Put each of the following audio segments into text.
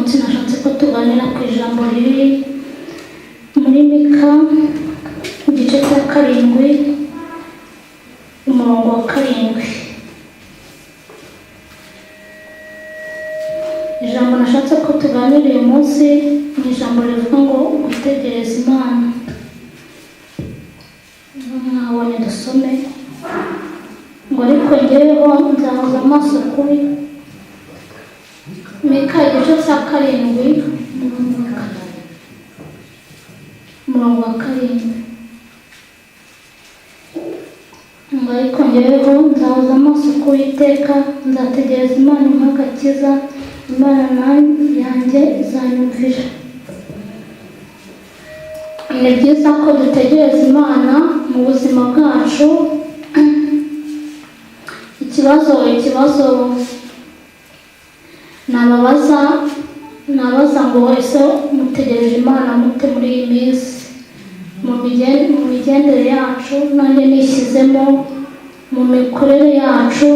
munsi nashatse ko tuganira ku ijambo riri muri Mika igice cya 7 umurongo wa 7. Ijambo nashatse ko tuganira uyu munsi ni ijambo rivuga ngo gutegereza Imana. Mwabonye dusome ngo ariko njyeweho nzahoza amaso kuri Mika igice cya 7 umurongo wa 7. Ngo ariko njyeweho nzahoza amaso ku Uwiteka, nzategereza Imana nk'agakiza, Imana yanjye izanyumvira. Ni byiza ko dutegereza Imana mu buzima bwacu. Ikibazo nabaza ngo wese mutegereje Imana mute muri iyi minsi mu migendere yacu, nanjye nishyizemo mu mikorere yacu,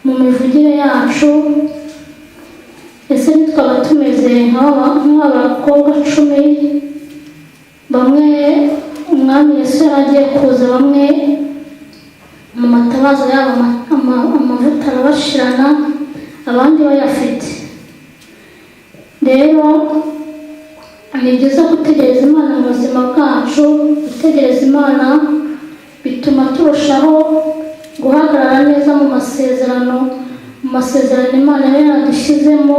mu mivugire yacu. Ese twaba tumeze nk'abakobwa 10 bamwe umwami Yesu yaragiye kuza, bamwe mu matabaza yabo amavuta arabashirana, abandi bayafite. Rero ni byiza gutegereza Imana mu buzima bwacu. Gutegereza Imana bituma turushaho guhagarara neza mu masezerano Imana yaradushyizemo,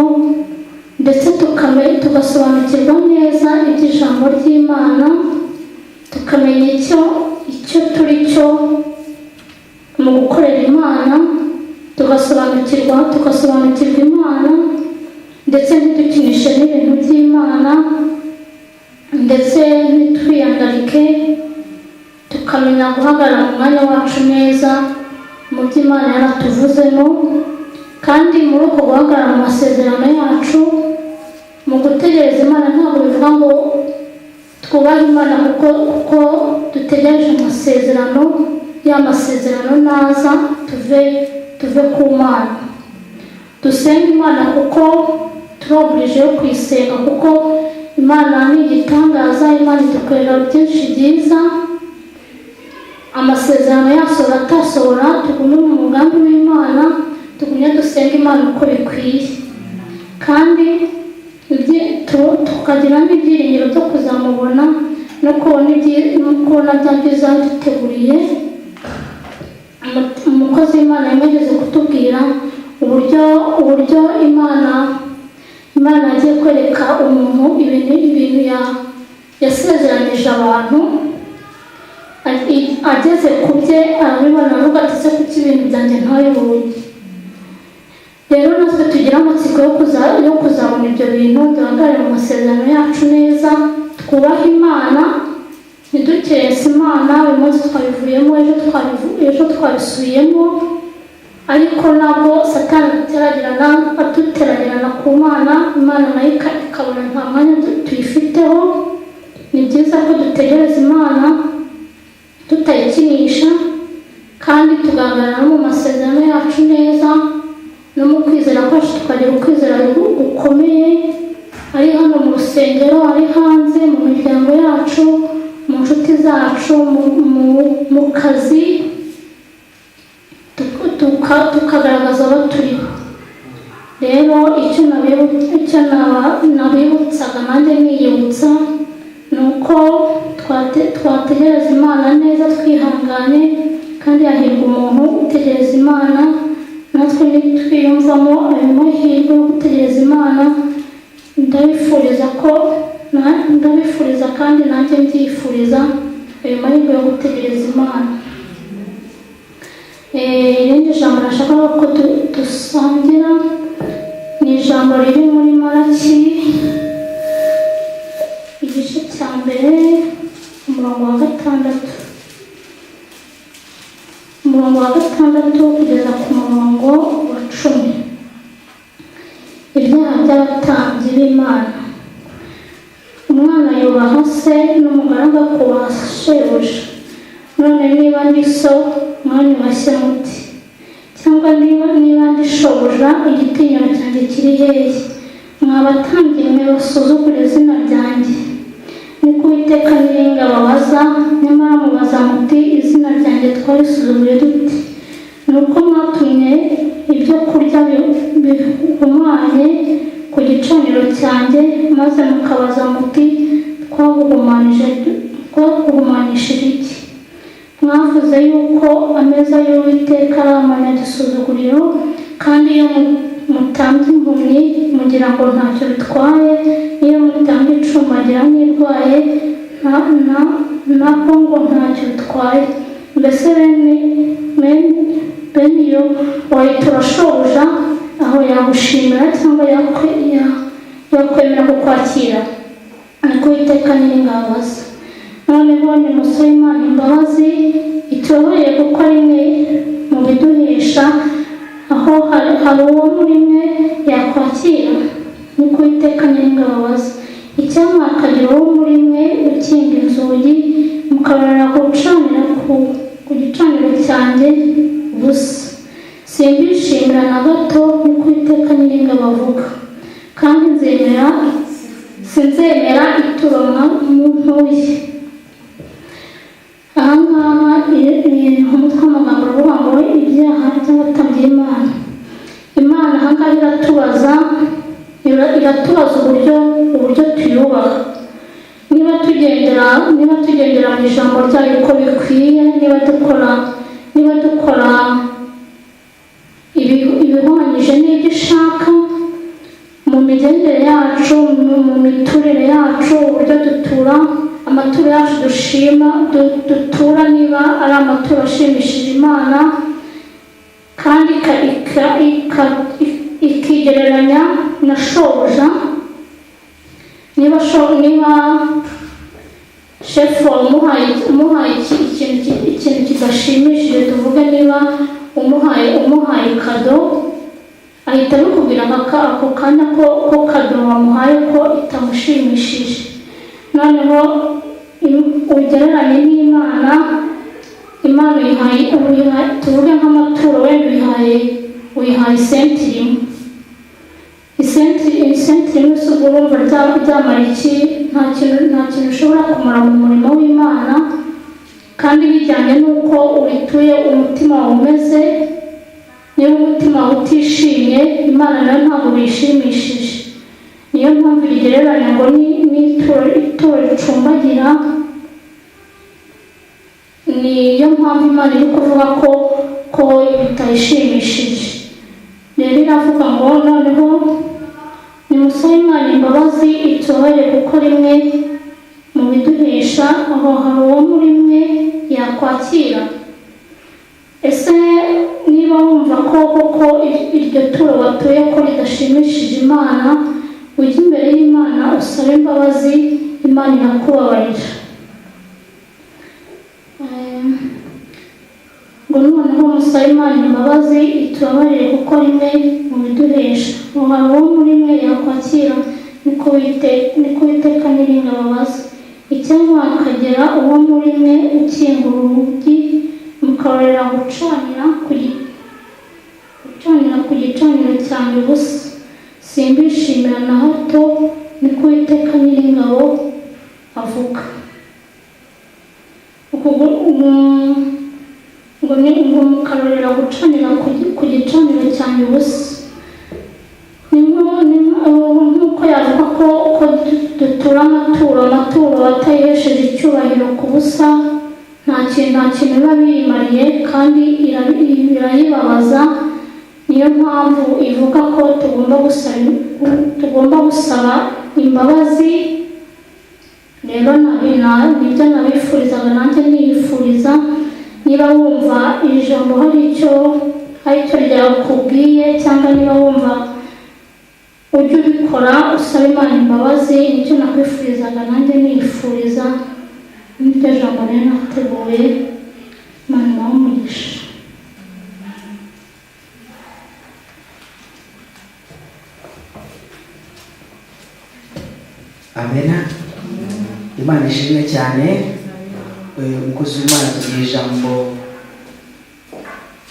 ndetse tugasobanukirwa neza iby'ijambo ry'Imana, tukamenya icyo turi cyo mu gukorera Imana, tugasobanukirwa Imana, ndetse ntidukinishe n'ibintu by'Imana, ndetse ntitwiyandarike. Tukamenya guhagarara mu mwanya wacu neza mu byo Imana yaratuvuzemo, kandi muri uko guhagarara mu masezerano yacu, mu gutegereza Imana ntabwo bivuga ngo twubahe Imana kuko dutegereje amasezerano. Masezerano naza tuve ku Mana, dusenga Imana kuko turobirije yo kuyisenga, kuko Imana ni igitangaza. Imana idukorera byinshi byiza. Amasezerano yasohora atasohora, tugume mu mugambi w'Imana, tugumye dusenga Imana uko bikwiye, kandi tukagira n'ibyiringiro byo kuzamubona no kubona bya byiza duteguriye. Umukozi w'Imana yamugeze kutubwira uburyo Imana yagiye kwereka umuntu ibintu yasezeranije abantu. Ageze ku bye arabibona, avuga ati se kuki ibintu byanjye ntabibonye. Rero natwe tugira amatsiko yo kuzabona ibyo bintu, duhagarare mu masezerano yacu neza, twubahe Imana, ntidukese Imana. Uyu munsi twabivuyemo, ejo twabisubiyemo, ariko ntabwo Satani aduteragirana ku Mana. Imana nayo ikabona nta mwanya tuyifiteho. Ni byiza ko dutegereza Imana tutayikinisha, kandi tugahagarara mu masezerano yacu neza, no mu kwizera kwacu tukagira ukwizera gukomeye, ari hano mu rusengero, ari hanze mu miryango yacu, mu nshuti zacu, mu kazi, tukagaragaza abo turiho. Rero icyo nabibutsaga nanjye niyibutsa ni uko twategereza Imana neza twihanganye, kandi hahirwa umuntu utegereza Imana. Natwe nitwiyumvamo ayo mahirwe yo gutegereza Imana, ndabifuriza kandi nanjye mbyifuriza ayo mahirwe yo gutegereza Imana. Irindi jambo nashaka ko dusangira ni ijambo riri muri Malaki igice cya 1 umurongo wa 6 kugeza ku murongo wa 10. Ibyaha by'abatambyi b'Imana. Umwana yubaha se n'umugaragu akubaha shebuja. None niba ndi so, mwanyubashye muti? Cyangwa niba ndi shobuja, igitinyiro cyanjye kiri hehe? mwabatambyi mwe basuzugura izina ryanjye, niko Uwiteka Nyiringabo abaza. Nyamara mubaza muti izina ryanjye twarisuzuguye dute? Ni uko mwatumye ibyo kurya bihumanye ku gicaniro cyanjye, maze mukabaza muti twaguhumanishije iki? Mwavuze yuko ameza y'Uwiteka ari amanyagisuzuguriro, kandi iyo mutambye impumyi mugira ngo ntacyo bitwaye, n'iyo mutambye icumbagira n'irwaye nabwo ngo ntacyo bitwaye. Mbese bene iyo wayitura shobuja, aho yagushimira cyangwa yakwemera kukwakira? Niko Uwiteka Nyiringabo abaza. Noneho nimusabe Imana imbabazi itubabarire, kuko ari mwe mu biduhesha, aho hari uwo muri mwe yakwakira. Niko Uwiteka Nyiringabo abaza. Icyampa hakagira uwo muri mwe ukinga inzugi, mukabarira gucanira ku gicaniro cyanjye ubusa. Simbishimira na gato, niko Uwiteka Nyiringabo avuga, kandi sinzemera ituro muntuye. Aha ngaha umutwe w'amagambo uvuga ngo ibyaha by'abatambyi b'Imana. Imana aha ngaha iratubaza uburyo tuyubaha, niba tugendera mu ijambo ryayo uko bikwiye, niba dukora ibihwanyije n'ibyo ishaka mu migendere yacu, mu miturire yacu, uburyo dutura amaturo yacu dutura, niba ari amaturo ashimishije Imana kandi ikigereranya na shobuja. Niba shefu umuhaye ikintu kidashimishije, tuvuge niba umuhaye kado, ahita abikubwira ako kanya ko kado wamuhaye ko itamushimishije. Noneho ugereranye n'Imana. Imana tuvuge nk'amaturo, wenda uyihaye isentiri imwe, si ubwo urumva ryamara iki? Nta kintu ushobora kumara mu murimo w'Imana, kandi bijyanye n'uko ubituye umutima wawe umeze. Niba umutima wawe utishimye, Imana nayo ntabwo bishimishije. Niyo mpamvu rigereranya ngo n'ituro ricumbagira. Niyo mpamvu Imana iri kuvuga ko bitayishimishije. Rero iravuga ngo noneho nimusabe Imana imbabazi itubabarire, kuko rimwe mu biduhesha, aho hari uwo muri mwe yakwakira. Ese niba wumva ko iryo turo watuye ko ridashimishije Imana, ujye imbere y'Imana usabe imbabazi, Imana irakubabarira. Ngo noneho musabe Imana imbabazi itubabarire, kuko rimwe mu biduhesha, aho hari uwo muri mwe yakwakira. Niko Uwiteka Nyiringabo abaza. Icyampa hakagira uwo muri mwe ukingura urugi, mukabarira gucanira ku gicaniro cyanjye ubusa. Simbishimira na hato, niko Uwiteka Nyiringabo avuga. ngo mukarorera gucanira ku gicaniro cyanjye ubusa. Nk'uko yavuga ko dutura amaturo atayihesheje icyubahiro ku busa, nta kintu biba biyimariye, kandi birayibabaza. Niyo mpamvu ivuga ko tugomba gusaba imbabazi. Rero nibyo nabifurizaga nanjye niyifuriza. Niba wumva iri jambo hari icyo ryakubwiye, cyangwa niba wumva ujye ubikora usaba Imana imbabazi, nicyo nakwifurizaga nanjye niyifuriza. Niryo jambo rero nateguye. Imana ibahe umugisha. Amena. Imana ishimwe cyane. Umukozi w'Imana tugira ijambo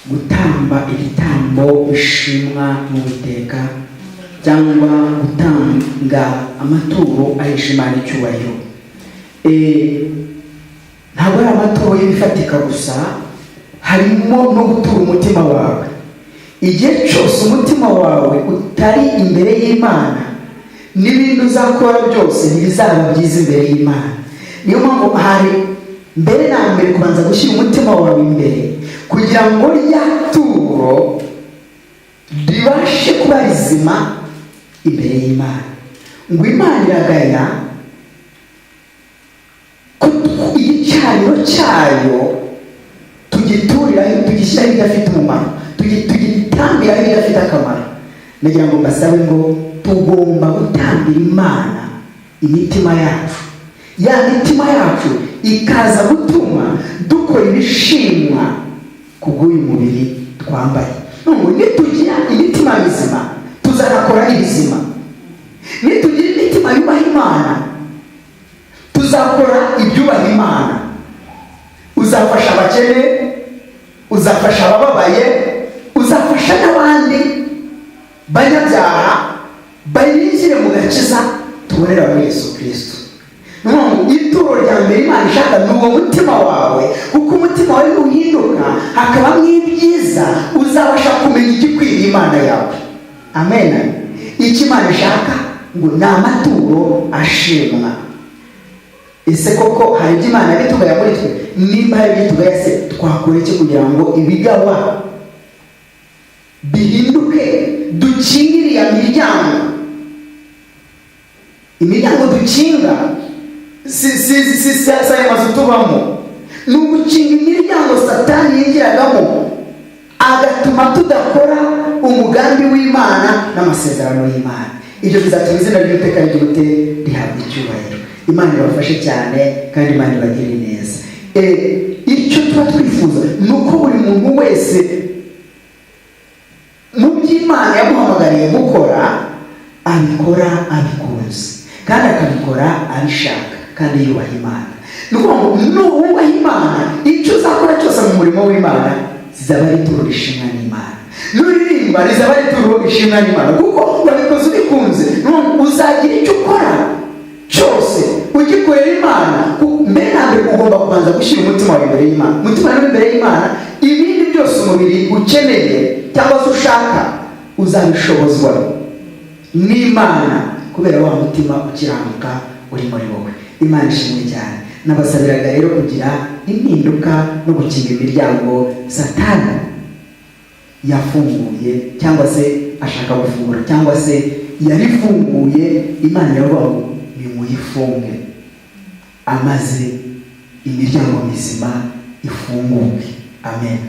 gutamba ibitambo bishimwa mu Uwiteka. cyangwa gutanga amaturo ahesha Imana icyubahiro. Ntabwo ari amaturo y'ibifatika gusa, harimo no gutura umutima wawe. Igihe cyose umutima wawe utari imbere y'Imana, n'ibindi uzakora byose ntibizaba byiza imbere y'Imana. Niyo mpamvu hari mbere na mbere kubanza gushyira umutima wawe imbere, kugira ngo rya turo ribashe kuba rizima imbere y'Imana. Ngo Imana iragaya ko igicaniro cyayo tugituriraho, tugishyiraho ibidafite umumaro, tugitambiraho ibidafite akamaro. Nagira ngo mbasabe ngo tugomba gutambira Imana imitima yacu. Ya mitima yacu ikaza gutuma dukora ibishimwa kubw'uyu mubiri twambaye. Ngo nitugira imitima mizima tuzanakora ibizima. Nitugira imitima yubaha Imana tuzakora ibyubaha Imana. Uzafasha abakene, uzafasha abababaye, uzafasha n'abandi banyabyaha bayinjire mu gakiza tubonera muri Yesu Kristo. Ituro rya mbere Imana ishaka ni uwo mutima wawe, kuko umutima wawe nuhinduka hakabamo ibyiza, uzabasha kumenya igikwiriye Imana yawe. Amen. Icyo Imana ishaka ngo ni amaturo ashimwa. Ese koko hari ibyo Imana bitugaya muri twe? Nimba hari bitugaya, se twakora iki kugira ngo ibigawa bihinduke, dukingire ya miryango? Imiryango dukinga si ayo mazu tubamo, ni ugukinga imiryango Satani yinjiragamo agatuma tudakora umugambi w'Imana n'amasezerano y'Imana. Ibyo bizatuma izina ry'Uwiteka rihabwa icyubahiro. Imana ibafashe cyane kandi Imana ibagire neza. Icyo tuba twifuza ni uko buri muntu wese mu by'Imana yamuhamagariye gukora abikora abikunze, kandi akabikora abishaka kandi yubaha Imana. Ni ukuvuga ngo nubaha Imana, icyo uzakora cyose mu murimo w'Imana zizaba ari ituro rishimwa n'Imana. Nuririmba rizaba ari ituro rishimwa n'Imana, kuko wabikoze ubikunze. Uzagira icyo ukora cyose ugikorera Imana. Mbere na mbere ugomba kubanza gushyira umutima wawe imbere y'Imana. Umutima wawe imbere y'Imana, ibindi byose umubiri ukeneye cyangwa se ushaka uzabishobozwa n'Imana, kubera wa mutima ukiranuka uri muri wowe. Imana ishimwe cyane. Nabasabiraga rero kugira impinduka no gukinga imiryango Satani yafunguye cyangwa se ashaka gufungura, cyangwa se yarifunguye. Imana yavuga ngo nimuyifunge, amaze imiryango mizima ifunguke. Amen.